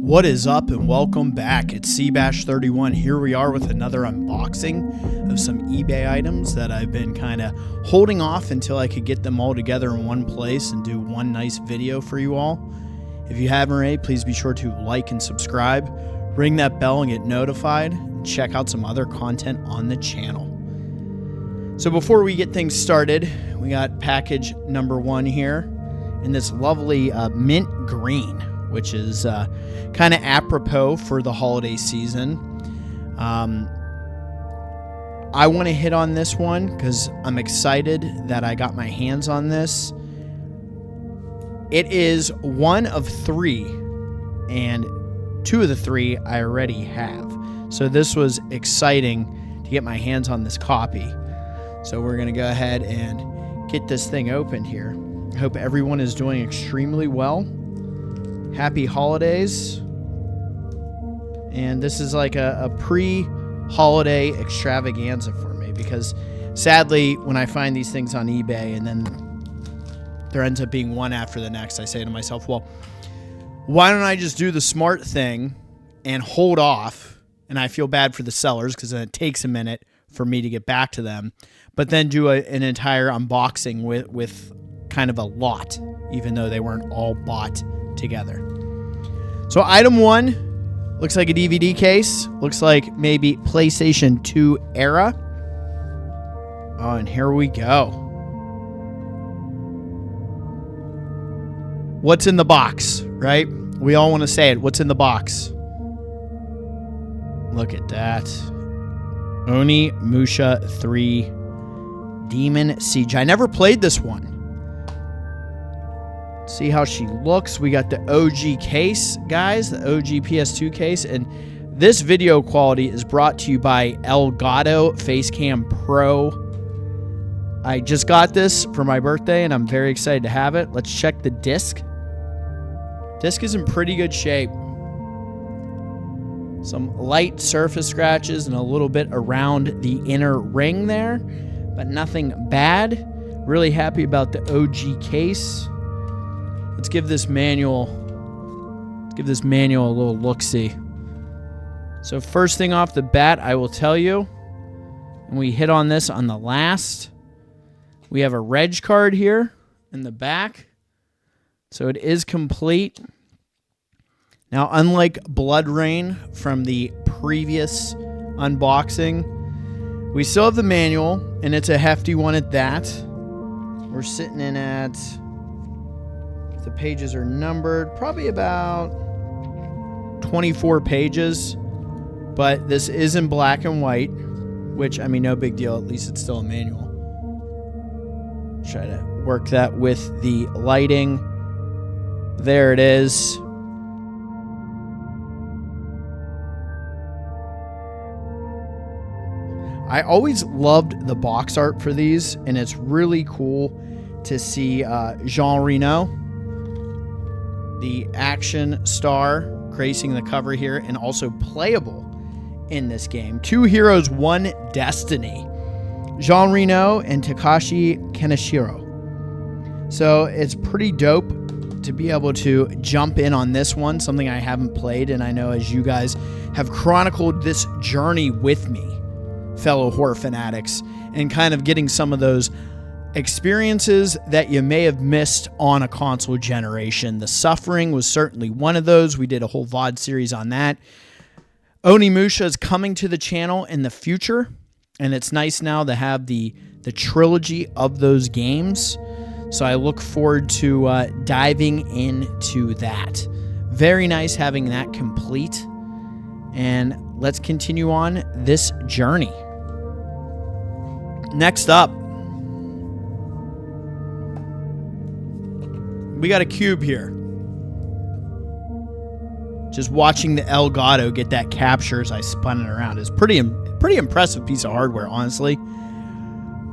What is up and welcome back. It's Cbash31. Here we are with another unboxing of some eBay items that I've been kind of holding off until I could get them all together in one place and do one nice video for you all. If you haven't already, please be sure to like and subscribe, ring that bell and get notified, and check out some other content on the channel. So before we get things started, we got package number one here in this lovely mint green, which is kind of apropos for the holiday season. I want to hit on this one because I'm excited that I got my hands on this. It is one of three, and two of the three I already have. So this was exciting to get my hands on this copy. So we're going to go ahead and get this thing open here. I hope everyone is doing extremely well. Happy holidays. And this is like a pre-holiday extravaganza for me because sadly when I find these things on eBay and then there ends up being one after the next, I say to myself, well, why don't I just do the smart thing and hold off? And I feel bad for the sellers because then it takes a minute for me to get back to them, but then do an entire unboxing with kind of a lot, even though they weren't all bought together. So item one looks like a DVD case. Looks like maybe PlayStation 2 era. Oh, and here we go. What's in the box, right? We all want to say it. What's in the box? Look at that. Onimusha 3 Demon Siege. I never played this one. See how she looks. We got the OG case, guys, the OG PS2 case, and this video quality is brought to you by Elgato Facecam Pro. I just got this for my birthday and I'm very excited to have it. Let's check the disc. Disc is in pretty good shape. Some light surface scratches and a little bit around the inner ring there, but nothing bad. Really happy about the OG case. Let's give this manual a little look-see. So first thing off the bat, I will tell you, and we hit on this on the last, we have a reg card here in the back. So it is complete. Now, unlike Blood Rain from the previous unboxing, we still have the manual, and it's a hefty one at that. We're sitting in at, the pages are numbered, probably about 24 pages, but this is in black and white, which, I mean, no big deal. At least it's still a manual. Try to work that with the lighting. There it is. I always loved the box art for these, and it's really cool to see Jean Reno, the action star, gracing the cover here and also playable in this game. Two heroes, one destiny. Jean Reno and Takashi Kaneshiro. So it's pretty dope to be able to jump in on this one, something I haven't played, and I know as you guys have chronicled this journey with me, fellow horror fanatics, and kind of getting some of those experiences that you may have missed on a console generation. The Suffering was certainly one of those. We did a whole VOD series on that. Onimusha is coming to the channel in the future, and it's nice now to have the trilogy of those games. So I look forward to diving into that. Very nice having that complete. And let's continue on this journey. Next up, we got a cube here. Just watching the Elgato get that capture as I spun it around is pretty impressive piece of hardware, honestly.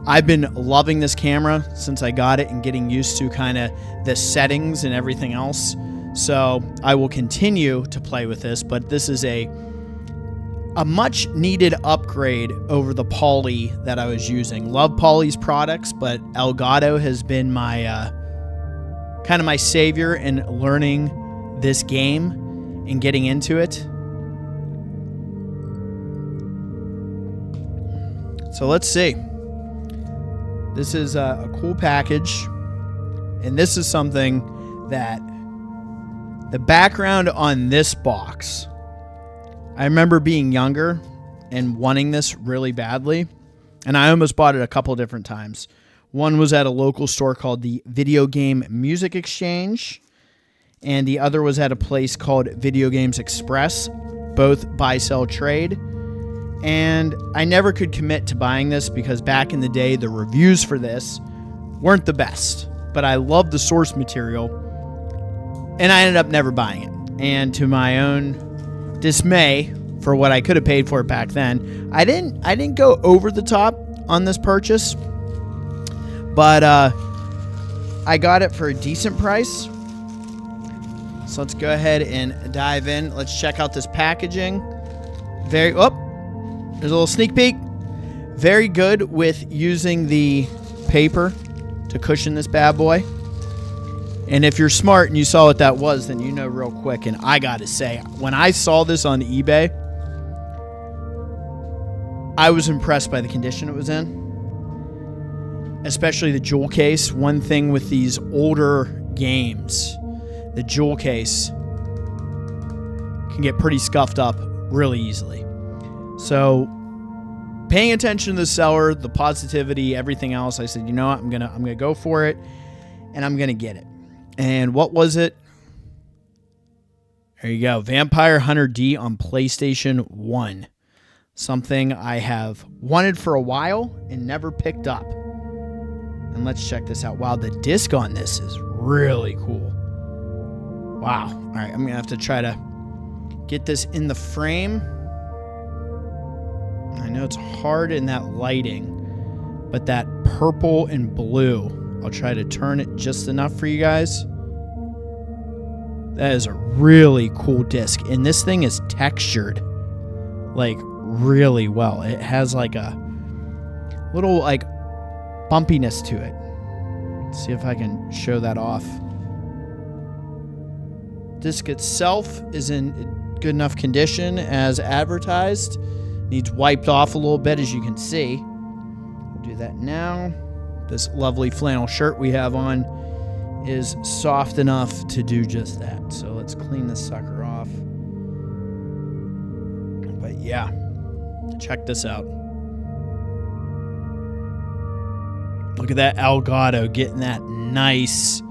I've been loving this camera since I got it and getting used to kind of the settings and everything else. So I will continue to play with this, but this is a much needed upgrade over the Poly that I was using. Love Poly's products, but Elgato has been my kind of my savior in learning this game and getting into it. So let's see. This is a cool package, and this is something that the background on this box, I remember being younger and wanting this really badly, and I almost bought it a couple different times. One was at a local store called the Videogame Music Exchange, and the other was at a place called Videogames Express, both buy, sell, trade. And I never could commit to buying this because back in the day, the reviews for this weren't the best. But I loved the source material, and I ended up never buying it. And to my own dismay, for what I could have paid for it back then, I didn't go over the top on this purchase, but I got it for a decent price. So let's go ahead and dive in. Let's check out this packaging. There's a little sneak peek. Very good with using the paper to cushion this bad boy. And if you're smart and you saw what that was, then you know real quick. And I gotta say, when I saw this on eBay, I was impressed by the condition it was in. Especially the jewel case. One thing with these older games, the jewel case can get pretty scuffed up really easily. So, paying attention to the seller, the positivity, everything else, I said, you know what, I'm gonna go for it, and I'm gonna get it. And what was it? There you go, Vampire Hunter D on PlayStation 1. Something I have wanted for a while and never picked up. And let's check this out. Wow, the disc on this is really cool. Wow. All right, I'm gonna have to try to get this in the frame. I know it's hard in that lighting, but that purple and blue, I'll try to turn it just enough for you guys. That is a really cool disc, and this thing is textured like really well. It has like a little like bumpiness to it. Let's see if I can show that off. Disc itself is in good enough condition as advertised. Needs wiped off a little bit, as you can see. We'll do that now. This lovely flannel shirt we have on is soft enough to do just that. So let's clean this sucker off. But yeah, check this out. Look at that Elgato getting that nice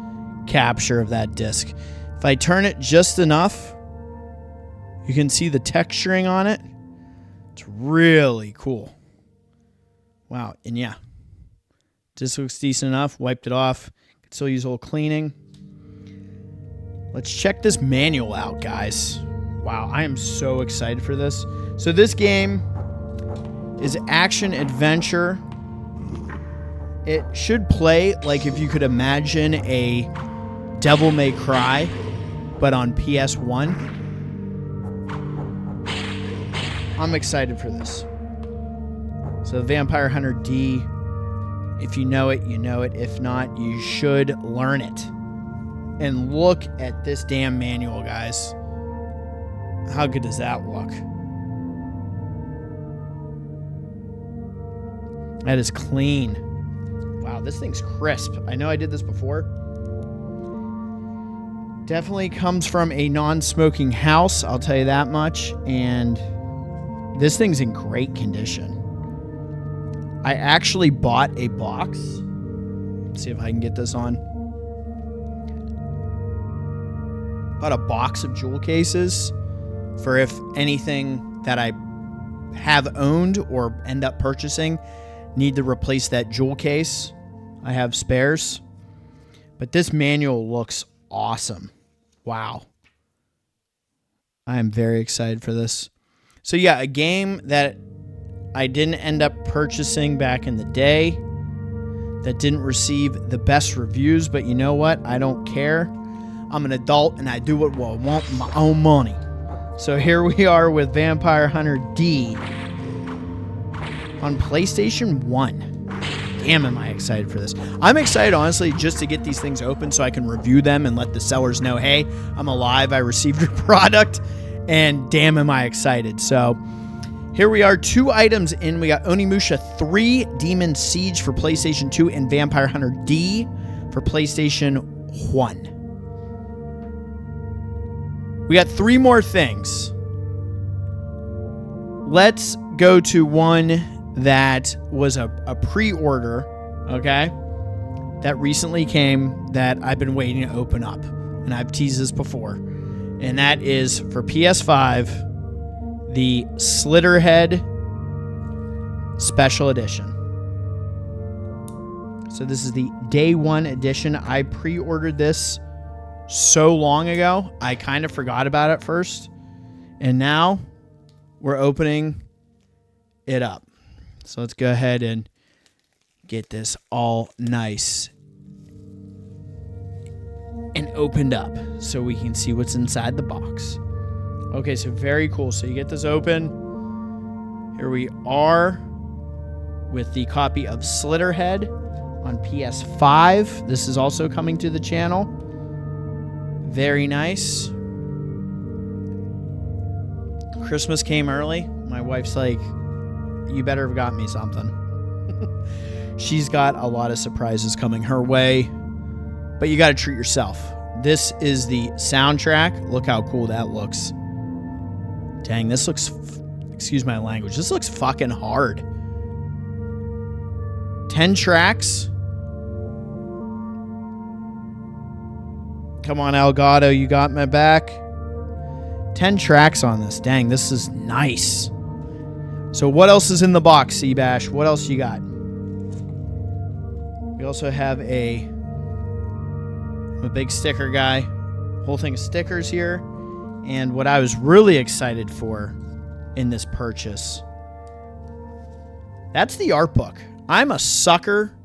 capture of that disc. If I turn it just enough, you can see the texturing on it. It's really cool. Wow. And yeah, this looks decent enough. Wiped it off. Could still use a little cleaning. Let's check this manual out, guys. Wow, I am so excited for this. So this game is action adventure. It should play like if you could imagine a Devil May Cry, but on PS1. I'm excited for this. So Vampire Hunter D, if you know it, you know it. If not, you should learn it. And look at this damn manual, guys. How good does that look? That is clean. Wow, this thing's crisp. I know I did this before. Definitely comes from a non-smoking house, I'll tell you that much. And this thing's in great condition. I actually bought a box. Let's see if I can get this on. Bought a box of jewel cases for if anything that I have owned or end up purchasing need to replace that jewel case. I have spares. But this manual looks awesome. Wow. I am very excited for this. So yeah, a game that I didn't end up purchasing back in the day, that didn't receive the best reviews, but you know what? I don't care. I'm an adult and I do what I want with my own money. So here we are with Vampire Hunter D on PlayStation 1. damn, am I excited for this. I'm excited, honestly, just to get these things open so I can review them and let the sellers know, hey, I'm alive, I received your product, and damn, am I excited. So here we are, 2 items in. We got Onimusha 3, Demon Siege for PlayStation 2, and Vampire Hunter D for PlayStation 1. We got 3 more things. Let's go to one that was a pre-order, okay, that recently came that I've been waiting to open up, and I've teased this before, and that is for PS5, the Slitterhead Special Edition. So this is the Day 1 edition. I pre-ordered this so long ago, I kind of forgot about it first, and now we're opening it up. So let's go ahead and get this all nice and opened up so we can see what's inside the box. Okay, so very cool. So you get this open. Here we are with the copy of Slitterhead on PS5. This is also coming to the channel. Very nice. Christmas came early. My wife's like, you better have got me something. She's got a lot of surprises coming her way, but you got to treat yourself. This is the soundtrack. Look how cool that looks. Dang, this looks, excuse my language, this looks fucking hard. 10 tracks. Come on, Elgato, you got my back. 10 tracks on this. Dang, this is nice. So what else is in the box, Seabash? What else you got? We also have I'm a big sticker guy. Whole thing of stickers here. And what I was really excited for in this purchase, that's the art book. I'm a sucker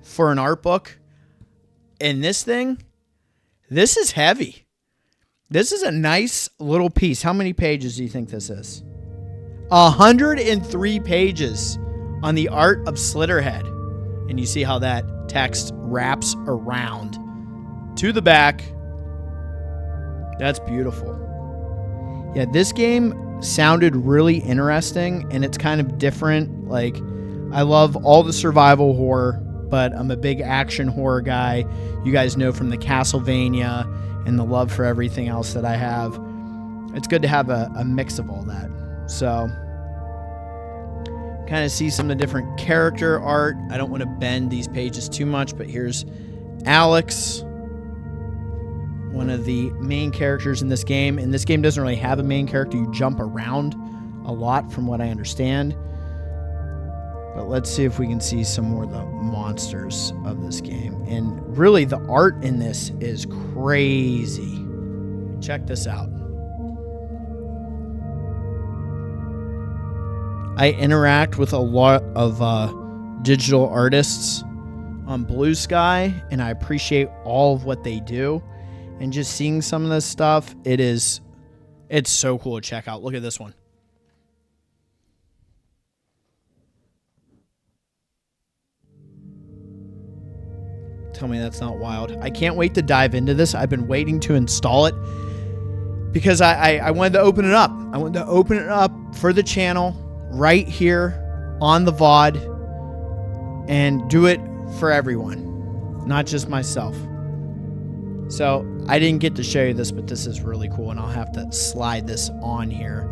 for an art book. And this thing, this is heavy. This is a nice little piece. How many pages do you think this is? 103 pages on the art of Slitterhead. And you see how that text wraps around to the back. That's beautiful. Yeah, this game sounded really interesting, and it's kind of different. Like, I love all the survival horror, but I'm a big action horror guy. You guys know from the Castlevania and the love for everything else that I have. It's good to have a mix of all that. So, kind of see some of the different character art. I don't want to bend these pages too much, but here's Alex, one of the main characters in this game. And this game doesn't really have a main character. You jump around a lot from what I understand. But let's see if we can see some more of the monsters of this game. And really, the art in this is crazy. Check this out. I interact with a lot of digital artists on Bluesky, and I appreciate all of what they do. And just seeing some of this stuff, it's so cool to check out. Look at this one. Tell me that's not wild. I can't wait to dive into this. I've been waiting to install it because I wanted to open it up. I wanted to open it up for the channel right here on the VOD and do it for everyone, not just myself. So I didn't get to show you this, but this is really cool, and I'll have to slide this on here.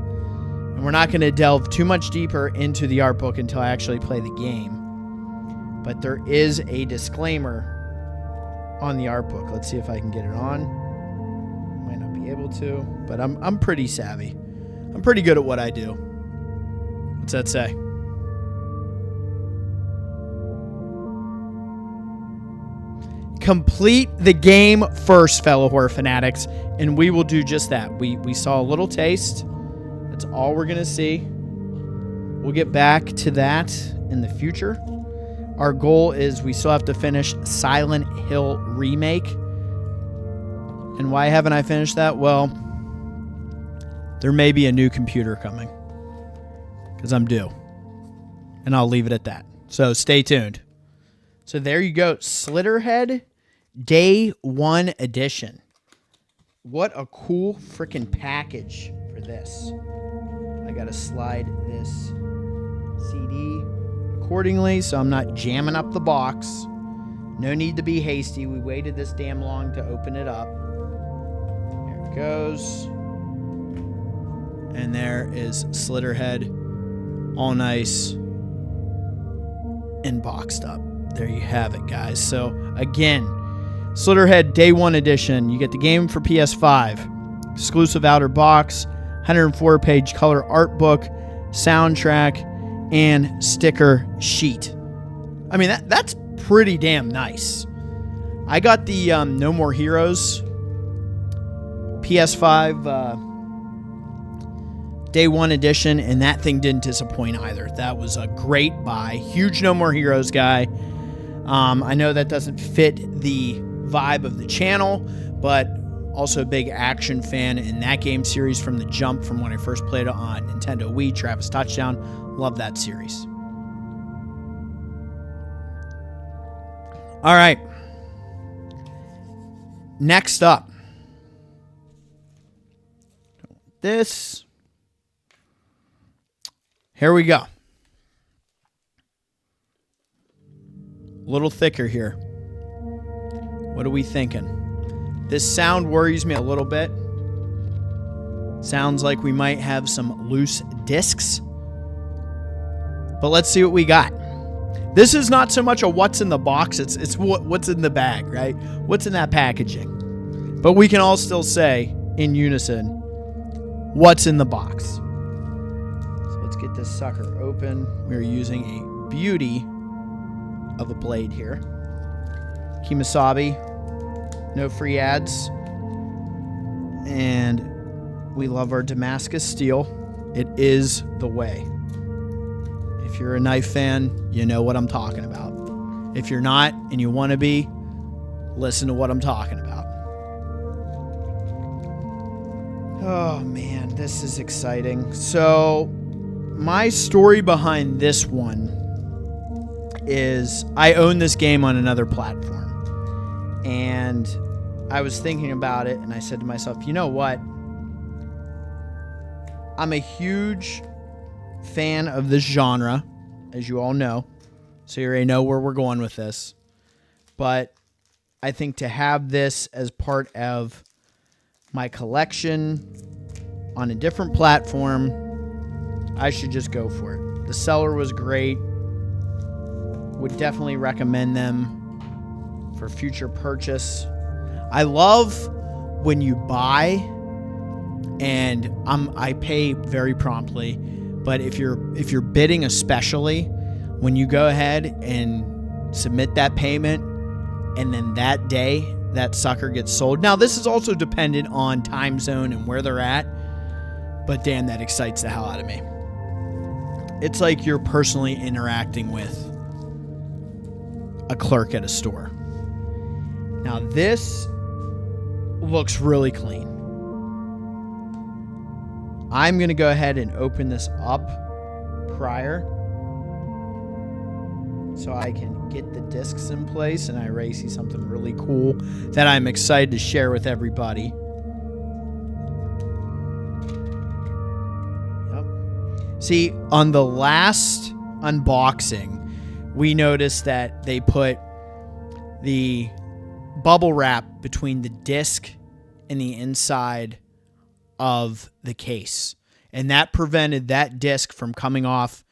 And we're not going to delve too much deeper into the art book until I actually play the game. But there is a disclaimer on the art book. Let's see if I can get it on. Might not be able to, but I'm pretty savvy. I'm pretty good at what I do. What's that say? Complete the game first, fellow horror fanatics, and we will do just that. We saw a little taste. That's all we're going to see. We'll get back to that in the future. Our goal is we still have to finish Silent Hill Remake. And why haven't I finished that? Well, there may be a new computer coming, because I'm due. And I'll leave it at that. So stay tuned. So there you go. Slitterhead Day 1 edition. What a cool freaking package for this. I got to slide this CD accordingly so I'm not jamming up the box. No need to be hasty. We waited this damn long to open it up. There it goes. And there is Slitterhead. All nice and boxed up. There you have it, guys. So, again, Slitterhead Day 1 edition. You get the game for PS5. Exclusive outer box. 104-page color art book. Soundtrack. And sticker sheet. I mean, that's pretty damn nice. I got the No More Heroes PS5 Day 1 edition, and that thing didn't disappoint either. That was a great buy. Huge No More Heroes guy. I know that doesn't fit the vibe of the channel, but also a big action fan in that game series from the jump from when I first played it on Nintendo Wii, Travis Touchdown. Love that series. All right. Next up. This. Here we go. A little thicker here. What are we thinking? This sound worries me a little bit. Sounds like we might have some loose discs. But let's see what we got. This is not so much a what's in the box, it's what's in the bag, right? What's in that packaging? But we can all still say in unison, what's in the box? So let's get this sucker open. We're using a beauty of a blade here. Kemosabe, no free ads. And we love our Damascus steel. It is the way. If you're a knife fan, you know what I'm talking about. If you're not and you want to be, listen to what I'm talking about. Oh man, this is exciting. So, my story behind this one is I own this game on another platform. And I was thinking about it and I said to myself, you know what? I'm a huge fan of this genre, as you all know. So you already know where we're going with this. But I think to have this as part of my collection on a different platform, I should just go for it. The seller was great. Would definitely recommend them for future purchase. I love when you buy and I pay very promptly, but if you're bidding, especially when you go ahead and submit that payment and then that day that sucker gets sold. Now this is also dependent on time zone and where they're at, but damn, that excites the hell out of me. It's like you're personally interacting with a clerk at a store. Now this looks really clean. I'm going to go ahead and open this up prior so I can get the discs in place, and I already see something really cool that I'm excited to share with everybody. Yep. See, on the last unboxing, we noticed that they put the bubble wrap between the disc and the inside of the case, and that prevented that disc from coming off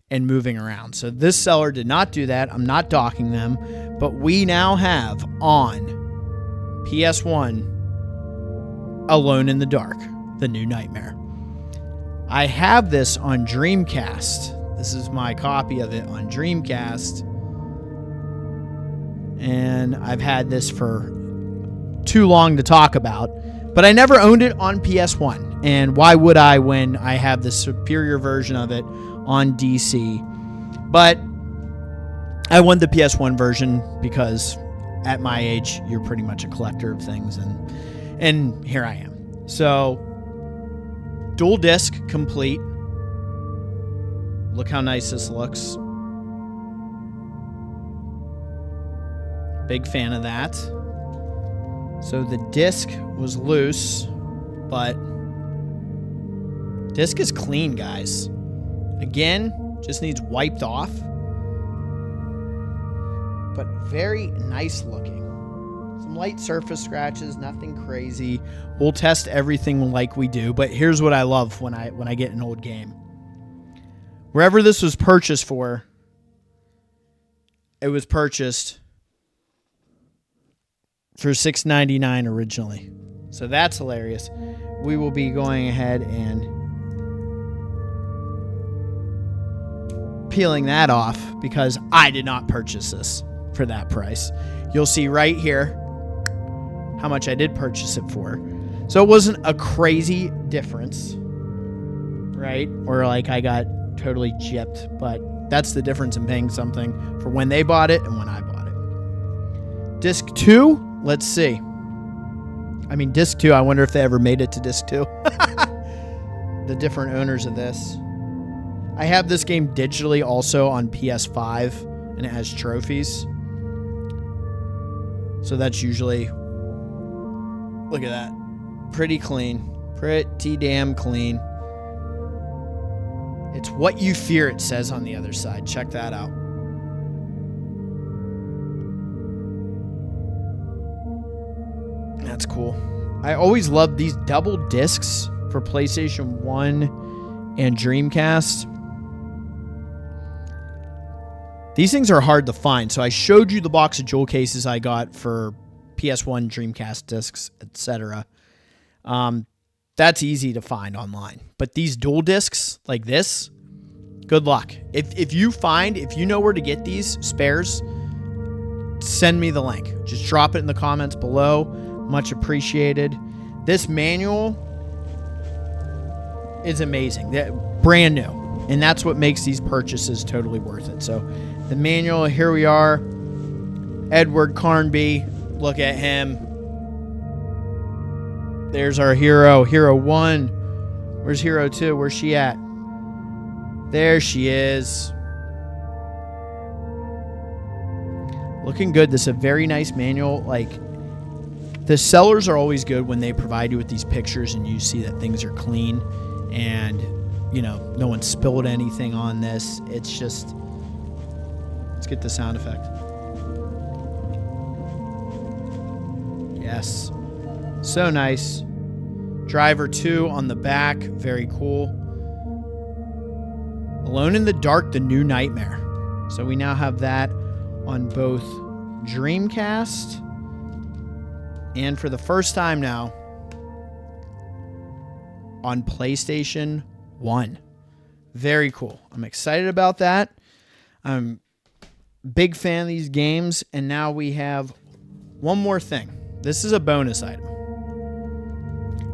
and moving around. So this seller did not do that. I'm not docking them, but we now have on PS1 Alone in the Dark, the new nightmare. I have this on Dreamcast. This is my copy of it on Dreamcast, and I've had this for too long to talk about. But I never owned it on PS1. And why would I when I have the superior version of it on DC? But I wanted the PS1 version because at my age, you're pretty much a collector of things. And here I am. So, dual disc complete. Look how nice this looks. Big fan of that. So the disc was loose, but disc is clean, guys. Again, just needs wiped off. But very nice looking. Some light surface scratches, nothing crazy. We'll test everything like we do, but here's what I love when I get an old game. Wherever this was purchased for, it was purchased for $6.99 originally. So that's hilarious. We will be going ahead and peeling that off because I did not purchase this for that price. You'll see right here how much I did purchase it for. So it wasn't a crazy difference, right? Or like I got totally gypped, but that's the difference in paying something for when they bought it and when I bought it. Disc 2, let's see. I mean, Disc 2, I wonder if they ever made it to Disc 2. The different owners of this. I have this game digitally also on PS5, and it has trophies. So that's usually, look at that. Pretty clean. Pretty damn clean. It's what you fear, it says on the other side. Check that out. That's cool. I always loved these double discs for PlayStation 1 and Dreamcast. These things are hard to find. So I showed you the box of jewel cases I got for PS1, Dreamcast discs, etc. That's easy to find online. But these dual discs like this, good luck. If you know where to get these spares, send me the link. Just drop it in the comments below. Much appreciated. This manual is amazing. Brand new. And that's what makes these purchases totally worth it. So the manual, here we are. Edward Carnby. Look at him. There's our hero. Hero 1. Where's Hero 2? Where's she at? There she is. Looking good. This is a very nice manual. Like, the sellers are always good when they provide you with these pictures and you see that things are clean and, you know, no one spilled anything on this. It's just, let's get the sound effect. Yes. So nice. Driver 2 on the back. Very cool. Alone in the Dark, The New Nightmare. So we now have that on both Dreamcast and for the first time now on PlayStation 1. Very cool. I'm excited about that. I'm a big fan of these games. And now we have one more thing. This is a bonus item.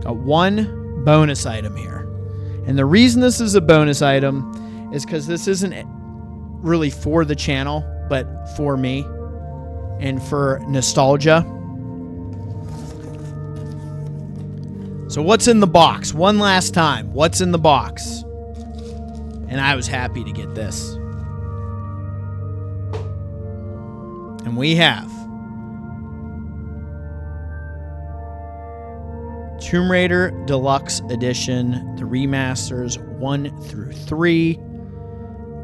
Got one bonus item here. And the reason this is a bonus item is because this isn't really for the channel, but for me and for nostalgia. So what's in the box? One last time. What's in the box? And I was happy to get this. And we have Tomb Raider Deluxe Edition, the remasters 1 through 3.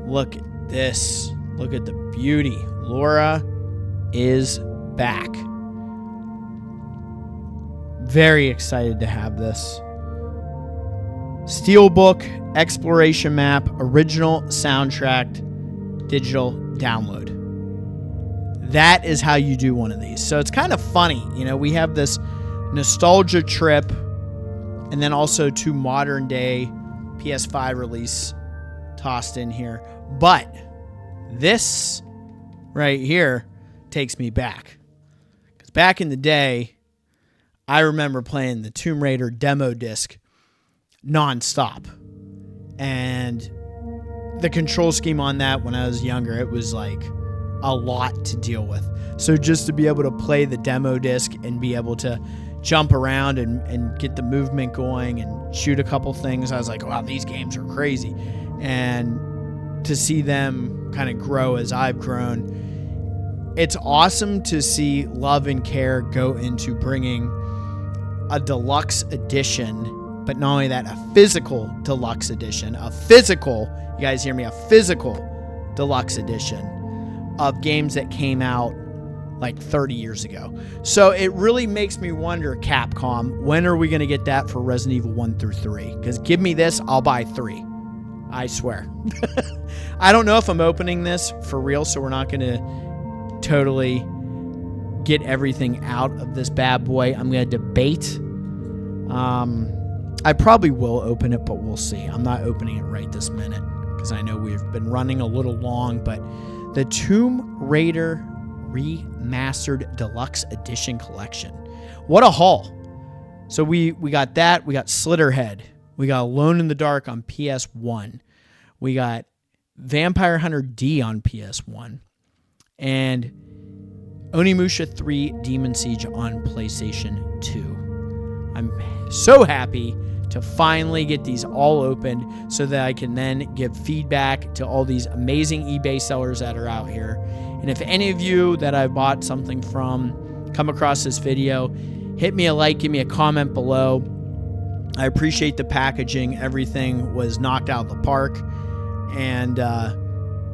Look at this. Look at the beauty. Laura is back. Very excited to have this. Steelbook, exploration map, original soundtrack, digital download. That is how you do one of these. So it's kind of funny. You know, we have this nostalgia trip and then also 2 modern day PS5 release tossed in here. But this right here takes me back. Because back in the day, I remember playing the Tomb Raider demo disc nonstop. And the control scheme on that when I was younger, it was like a lot to deal with. So just to be able to play the demo disc and be able to jump around and get the movement going and shoot a couple things, I was like, wow, these games are crazy. And to see them kind of grow as I've grown, it's awesome to see love and care go into bringing a deluxe edition, but not only that, a physical deluxe edition, you guys hear me, a physical deluxe edition of games that came out like 30 years ago. So it really makes me wonder, Capcom, when are we going to get that for Resident Evil 1 through 3? Because give me this, I'll buy 3. I swear. I don't know if I'm opening this for real, so we're not going to totally get everything out of this bad boy. I'm going to debate. I probably will open it, but we'll see. I'm not opening it right this minute because I know we've been running a little long, but the Tomb Raider Remastered Deluxe Edition Collection. What a haul. So we got that. We got Slitterhead. We got Alone in the Dark on PS1. We got Vampire Hunter D on PS1. And Onimusha 3 Demon Siege on PlayStation 2. I'm so happy to finally get these all opened so that I can then give feedback to all these amazing eBay sellers that are out here. And if any of you that I bought something from come across this video, hit me a like, give me a comment below. I appreciate the packaging. Everything was knocked out of the park. And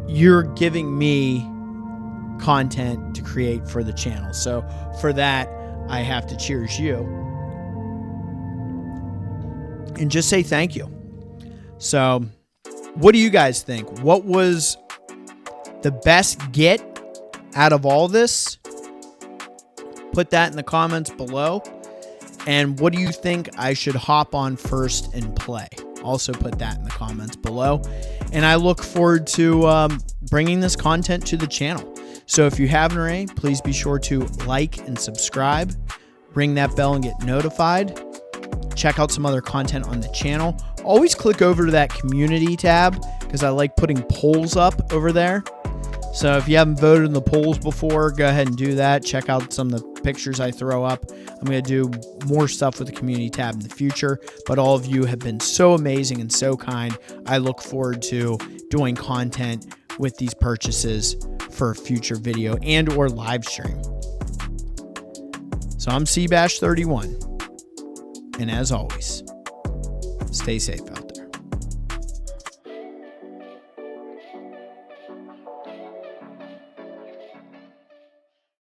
you're giving me content to create for the channel. So for that, I have to cheers you and just say thank you. So what do you guys think? What was the best get out of all this? Put that in the comments below. And what do you think I should hop on first and play? Also put that in the comments below. And I look forward to bringing this content to the channel. So if you haven't already, please be sure to like and subscribe. Ring that bell and get notified. Check out some other content on the channel. Always click over to that community tab because I like putting polls up over there. So if you haven't voted in the polls before, go ahead and do that. Check out some of the pictures I throw up. I'm going to do more stuff with the community tab in the future, but all of you have been so amazing and so kind. I look forward to doing content with these purchases for a future video and or live stream. So I'm Cbash31. And as always, stay safe out